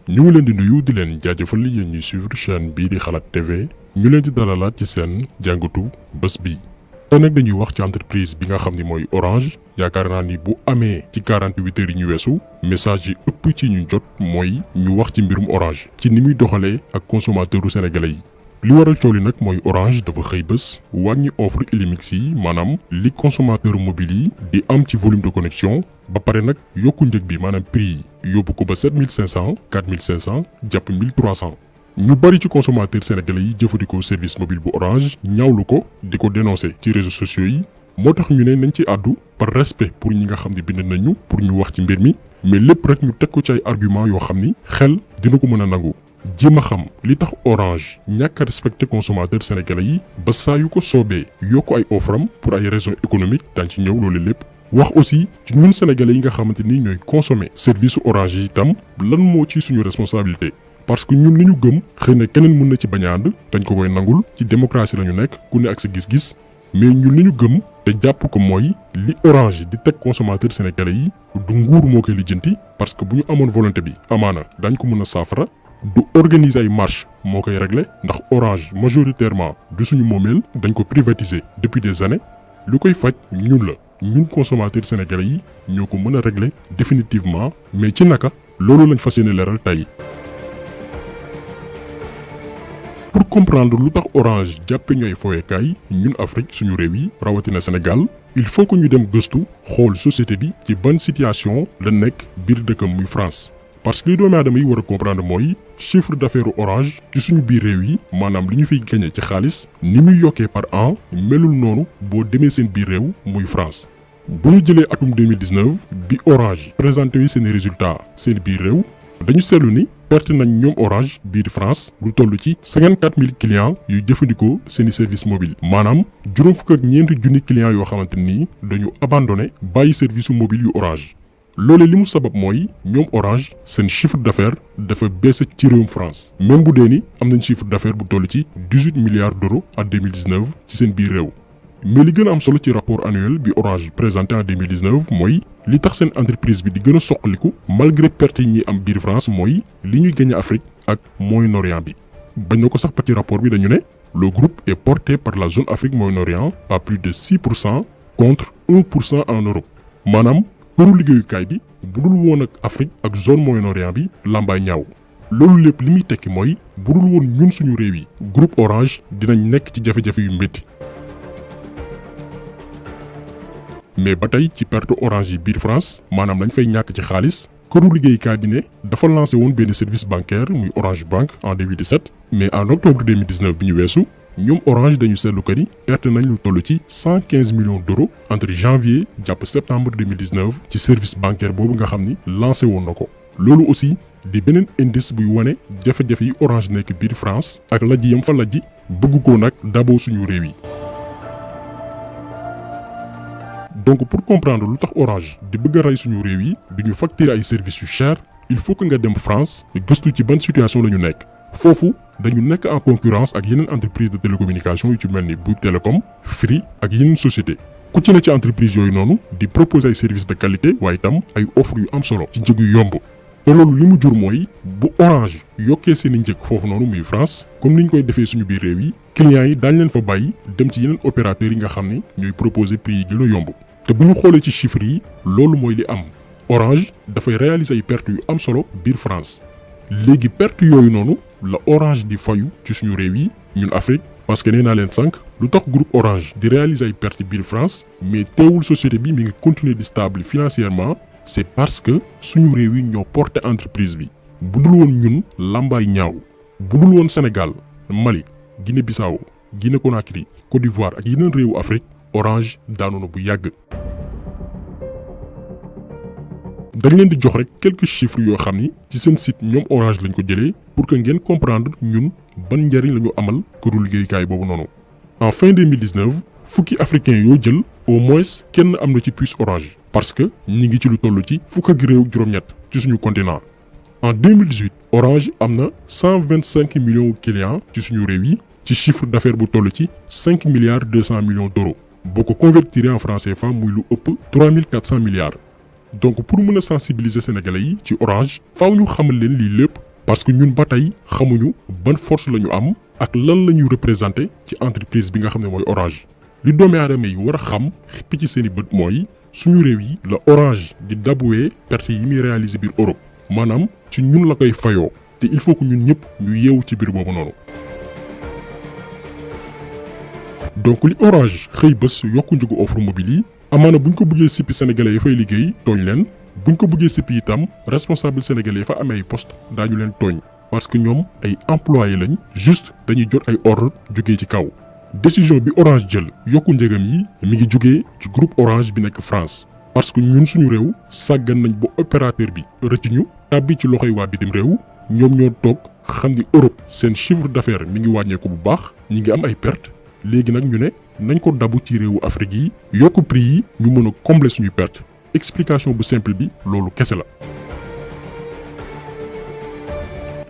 ñu ngi leen di nuyu di leen jaajëfal yéen ñuy suivre chaîne bii di Xalaat TV ñu leen di dalalaat ci seen jàngatu bés bi. tey nag dañuy wax ci entreprise bi nga xam ni mooy Orange yaakaar naa ni bu amee ci 48 heures yi ñu weesu message yi ëpp ci ñu jot mooy ñu wax ci mbirum Orange ci ni muy doxalee ak consommateuru sénégalais yi. li waral coow li nag mooy Orange dafa xëy bés wàññi offre Illimix yi maanaam li consommateur mobile yi di am ci volume de connexion ba pare nag yokku njëg bi maanaam prix yi yóbbu ko ba 7500 4500 jàpp 1300. ñu bari ci consommateur sénégalais yi jëfandikoo service mobile bu Orange ñaawlu ko di ko dénoncer ci réseaux sociaux yi moo tax ñu ne nañ ci àddu par respect pour ñi nga xam ne bind nañu pour ñu wax ci mbir mi mais lépp rek ñu teg ko ci ay argument yoo xam ni xel dina ko mën a nangu. jéem a xam li tax Orange ñàkk a respecté consommateur sénégalais yi ba saa yu ko soobee yokk ay offre am pour ay raisons économiques daañu ci ñëw loolu lépp. wax aussi ci ñun sénégalais yi nga xamante ni ñooy consommer service su Orange yi itam lan moo ci suñu responsabilité. parce que ñun li ñu gëm xëy na keneen mën na ci bañ a ànd dañ ko koy nangul ci démocratie la ñu nekk ku ne ak sa gis-gis mais ñun li ñu gëm te jàpp ko mooy li Orange di teg consommateur sénégalais yi du nguur moo koy lijjanti parce que bu ñu amoon volonté bi amaana dañ ko mën a saafara. du organiser ay marche moo koy régler ndax Orange majoritairement du suñu moomeel dañ ko privatiser depuis des années lu koy faj ñun la ñun consommateurs sénégalais yi ñoo ko mën a régler définitivement mais ci naka loolu lañ fas yéene leeral tey. pour comprendre lu tax Orange jàppe ñooy foyekaay ñun Afrique suñu réew yi rawatina Sénégal il faut que ñu dem gëstu xool société bi ci ban situation la nekk biir dëkkam muy France. parce que li doomi aadama yi war a comprendre mooy chiffre d'affaires Orange ci suñu biir réew yi maanaam li ñu fiy gagné ci xaalis ni muy yokkee par an melul noonu boo demee seen biir réew muy France. bu ñu jëlee atum 2019 bi Orange présenté wi seen résultats seen biir réew dañu seetlu ni perte nañ ñoom Orange biir France lu toll ci 54 000 clients yuy jëfandikoo seeni service mobile maanaam juróom fukk ak ñeenti junni clients yoo xamante ni dañu abandonné bàyyi service mobile yu Orange. loole li mu sabab mooy ñoom Orange seen chiffre d'affaires dafa baissé ci réewum France même bu dee ni am nañ chiffre d'affaires bu toll ci 18 milliards d'euros en 2019 ci seen biir réew. mais li gën a am solo ci rapport annuel bi Orange présenté en 2019 mooy li tax seen entreprise bi di gën a soqaliku malgré perte yi ñuy am biir France mooy li ñuy gagné Afrique ak Moyen-Orient bi. bañ na ko sax ci rapport bi dañu ne le groupe est porté par la zone Afrique Moyen-Orient à plus de 6% contre 1% en Europe maanaam. këru liggéeyukaay bi bu dul woon ak Afrique ak zone Moyen-Orient bi làmbaay ñaaw loolu lépp li muy tekki mooy bu dul woon ñun suñu réew yi groupe Orange dinañ nekk ci jafe-jafe yu métti. mais ba tey ci perte Orange yi biir France maanaam lañ fay ñàkk ci xaalis këru liggéeyukaay bi ne dafa lancé woon benn service bancaire muy Orange Bank en 2017 mais en octobre 2019 bi ñu weesu. ñoom Orange dañu seetlu que ni perte nañ lu toll ci 115 millions d'euros entre janvier jàpp septembre 2019 ci service bancaire boobu nga xam ni lancé woon na ko. loolu aussi di beneen indice buy wane jafe-jafe yi Orange nekk biir France ak lajji yam fa lajji bëgg ko nag daboo suñu réew yi. donc pour comprendre lu tax Orange di bëgg a rey suñu réew yi di ñu facturer ay services yu cher il faut que nga dem France gëstu ci ban situation la ñu nekk. foofu dañu nekk en concurrence ak yeneen entreprise de télécommunication yu ci mel ni Bouygues Télécom Free ak yeneen société ku ci ne ci entreprise yooyu noonu di proposer ay services de qualité waaye itam ay offres yu am solo ci njëg yu yomb te loolu li mu jur mooy bu Orange yokkee seen i njëg foofu noonu muy France comme ni ñu koy defee suñu biir réew yi clients yi daañu leen fa bàyyi dem ci yeneen opérateurs yi nga xam ni ñooy proposer prix yi gën a yomb te bu ñu xoolee ci chiffres yi loolu mooy li am Orange dafay réaliser ay pertes yu am solo biir France léegi perte yooyu noonu la Orange di fayu ci suñu réew yi ñun Afrique parce que nee naa leen sànq lu tax groupe Orange di réaliser ay pertes biir France mais teewul société bi mi ngi continuer di stable financièrement c'est parce que suñu réew yi ñoo porté entreprise bi bu dul woon ñun làmbaay ñaaw bu dul woon Sénégal Mali Guinée-Bissau Guinée-Conakry Côte d'Ivoire ak yeneen réewu Afrique Orange daanu na bu yàgg. dañ leen di jox rek quelques chiffres yoo xam ni ci seen site ñoom Orange lañ ko jëlee pour que ngeen comprendre ñun ban njariñ la ñu amal këru liggéeyukaay boobu noonu. en fin 2019 fukki africains yoo jël au moins kenn am na ci puce Orange parce que ñi ngi ci lu toll ci fukk ak réew juróom-ñett ci suñu continent. en 2018 Orange am na 125 millions clients ci suñu réew yi ci chiffre d'affaires bu toll ci 5 milliards 200 millions d'euros boo ko convertir en franc CFA muy lu ëpp 3400 milliards. donc pour mën a sensibiliser sénégalais yi ci Orange faaw ñu xamal leen lii lépp parce que ñun ba tey xamuñu ban force la ñu am ak lan la ñuy représenté ci entreprise bi nga xam ne mooy Orange. li doomi aadama yi war a xam xippi ci seen i bët mooy suñu réew yi la Orange di daboué perte yi muy réaliser biir Europe maanaam ci ñun la koy fayoo te il faut que ñun ñëpp ñu yeewu ci biir boobu noonu. donc li Orange xëy bés yokku njëgu offre mobile yi amaana buñ ko bëggee sippi sénégalais yi fay liggéey tooñ leen buñ ko bëggee sippi itam responsable sénégalais yi fa amee ay poste daañu leen tooñ parce que ñoom ay employés lañ juste dañuy jot ay ordre jógee ci kaw. décision bi Orange jël yokku njëgam yi mi ngi jógee ci groupe Orange bi nekk France parce que ñun suñu réew sàggan nañ ba opérateur bi rëcc ñu tàbbi ci loxoy waa bitim réew ñoom ñoo toog xam ni Europe seen chiffre d'affaires mi ngi wàññeeku bu baax ñi ngi am ay perte léegi nag ñu ne nañ ko dabu ci réewu Afrique yi yokku prix yi ñu mën a combler suñuy perte explication bu simple bi loolu kese la.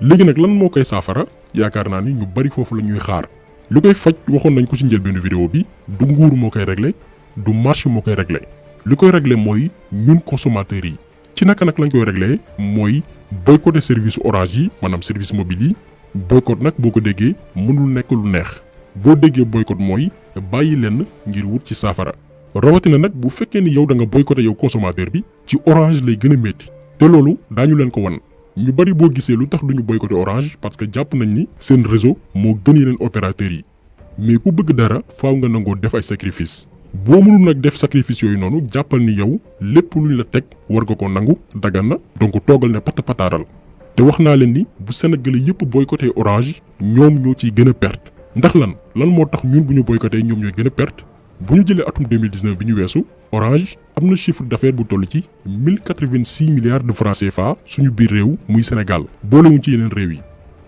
léegi nag lan moo koy saafara yaakaar naa ni ñu bari foofu la ñuy xaar. li koy faj waxoon nañ ko ci njëlbeenu vidéo bi du nguur moo koy réglé du marché moo koy réglé li koy réglé mooy ñun consommateurs yi ci naka nag lañ koy réglé mooy boycotté service Orange yi maanaam service mobile yi boycott nag boo ko déggee mënul nekk lu neex boo déggee boycott mooy bàyyi leen ngir wut ci saafara rawatina nag bu fekkee ni yow da nga boycotté yow consommateur bi ci Orange lay gën a métti te loolu daañu leen ko wan. ñu bari boo gisee lu tax duñu boycotté Orange parce que jàpp nañ ni seen réseau moo gën yeneen opérateurs yi mais ku bëgg dara faaw nga nangoo def ay sacrifice boo mënul nag def sacrifice yooyu noonu jàppal ni yow lépp luñ la teg war nga ko nangu dagan na donc toogal ne pata pataaral te wax naa leen ni bu Sénégalais yëpp boycotté Orange ñoom ñoo ciy gën a perte ndax lan moo tax ñun bu ñu boycotté ñoom ñooy gën a perte bu ñu jëlee atum 2019 bi ñu weesu Orange am na chiffre d'affaires bu toll ci 1086 milliards de francs CFA suñu biir réew muy Sénégal boolewuñ ci yeneen réew yi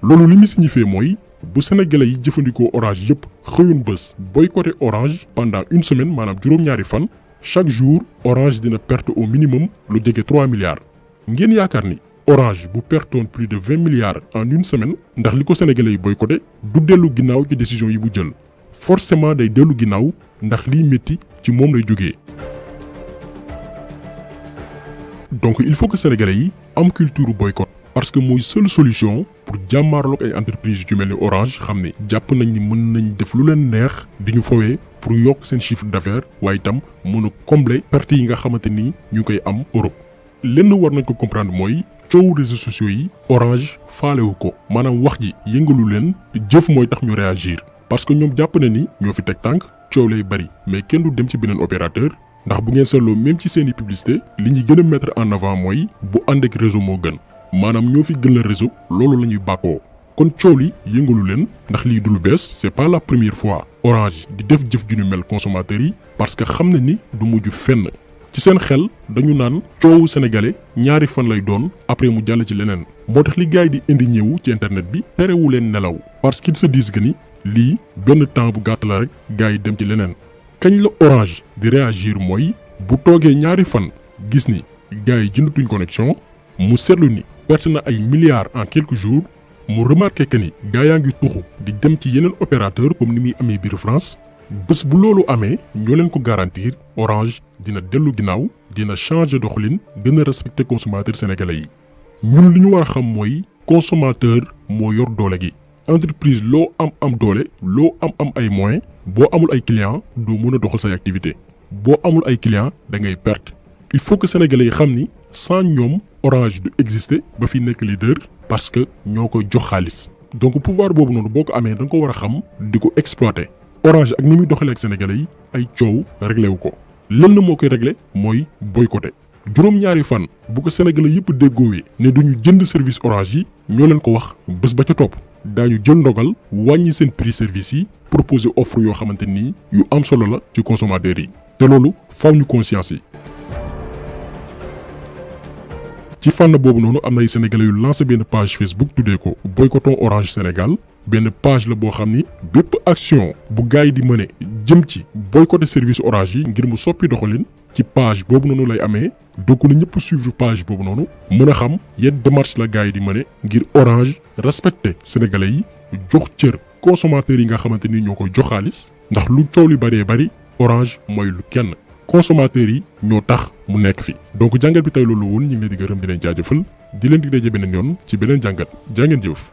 loolu li mu signifié mooy bu sénégalais yi jëfandikoo Orange yëpp xëyoon bés boycotté Orange pendant une semaine maanaam juróom-ñaari fan chaque jour Orange dina perte au minimum lu jege 3 milliards. ngeen yaakaar ni Orange bu pertoon plus de 20 milliards en une semaine ndax li ko sénégalais yi boycotté du dellu ginnaaw ci décision yi mu jël forcément day dellu ginnaaw ndax liy métti ci moom lay jógee. donc il faut que sénégalais yi am culture boycott parce que mooy seule solution pour jàmmaarloog ay entreprises yu mel ni Orange xam ne jàpp nañ ni mën nañ def lu leen neex di ñu fowee pour yokk seen chiffre d'affaires waaye itam mën a combler perte yi nga xamante ni ñu koy am Europe. lenn war nañ ko comprendre mooy coowu réseaux sociaux yi Orange faalewu ko maanaam wax ji yëngalu leen jëf mooy tax ñu réagir parce que ñoom jàpp na ni ñoo fi teg tànk coow lay bari mais kenn du dem ci beneen opérateur. ndax bu ngeen seetloo même ci seeni publicité li ñuy gën a mettre en avant mooy bu ànd ak réseau moo gën maanaam ñoo fi gën la réseau loolu la ñuy bàkkoo kon coow li yëngalu leen ndax lii du lu bees c'est pas la première fois Orange di def jëf ju ñu mel consommateurs yi parce que xam na ni du mujj fenn ci seen xel dañu naan coowu sénégalais ñaari fan lay doon après mu jàll ci leneen moo tax li gars yi di indi ñëwu ci internet bi terewu leen nelaw parce qu'ils se disent que ni lii benn temps bu gàtt la rek gars yi dem ci leneen. kañ la Orange di réagir mooy bu toogee ñaari fan gis ni gars yi jëndatuñ connexion mu seetlu ni perte na ay milliards en quelques jours mu remarqué que ni gars yaa ngi tuxu di dem ci yeneen opérateur comme ni muy amee biir France bés bu loolu amee ñoo leen ko garantir Orange dina dellu ginnaaw dina changer doxalin gën a respecter consommateur sénégalais yi ñun li ñu war a xam mooy consommateur moo yor doole gi entreprise loo am doole loo am ay moyens boo amul ay clients doo mën a doxal say activité boo amul ay clients da ngay perte il faut que sénégalais yi xam ni sans ñoom Orange du exister ba fi nekk leader parce que ñoo koy jox xaalis donc pouvoir boobu noonu boo ko amee da nga ko war a xam di ko exploiter Orange ak ni muy doxalee ak sénégalais yi ay coow réglé wu ko lenn moo koy réglé mooy boycotté juróom-ñaari fan bu ko sénégalais yëpp déggoowee ne duñu jënd service Orange yi ñoo leen ko wax bés ba ca topp daañu jël ndogal wàññi seen prix service yi proposer offre yoo xamante ni yu am solo la ci consommateurs yi te loolu faw ñu conscience yi. ci fànn boobu noonu am na ay sénégalais yu lancé benn page Facebook tuddee ko boycottons Orange Sénégal benn page la boo xam ni bépp action bu gars yi di mëne jëm ci boycotter service Orange yi ngir mu soppi doxalin ci page boobu noonu lay amee donc na ñëpp suivre page boobu noonu mën a xam yenn démarche la gars yi di mëne ngir Orange respecter sénégalais yi jox cër consommateurs yi nga xamante ni ñoo koy jox xaalis ndax lu coow li bëree bëri Orange mooy lu kenn consommateurs yi ñoo tax mu nekk fi. donc jàngat bi tey loolu woon ñu ngi leen di gërëm di leen jaajëfal di leen di daje beneen yoon ci beneen jàngat jaa ngeen jëf.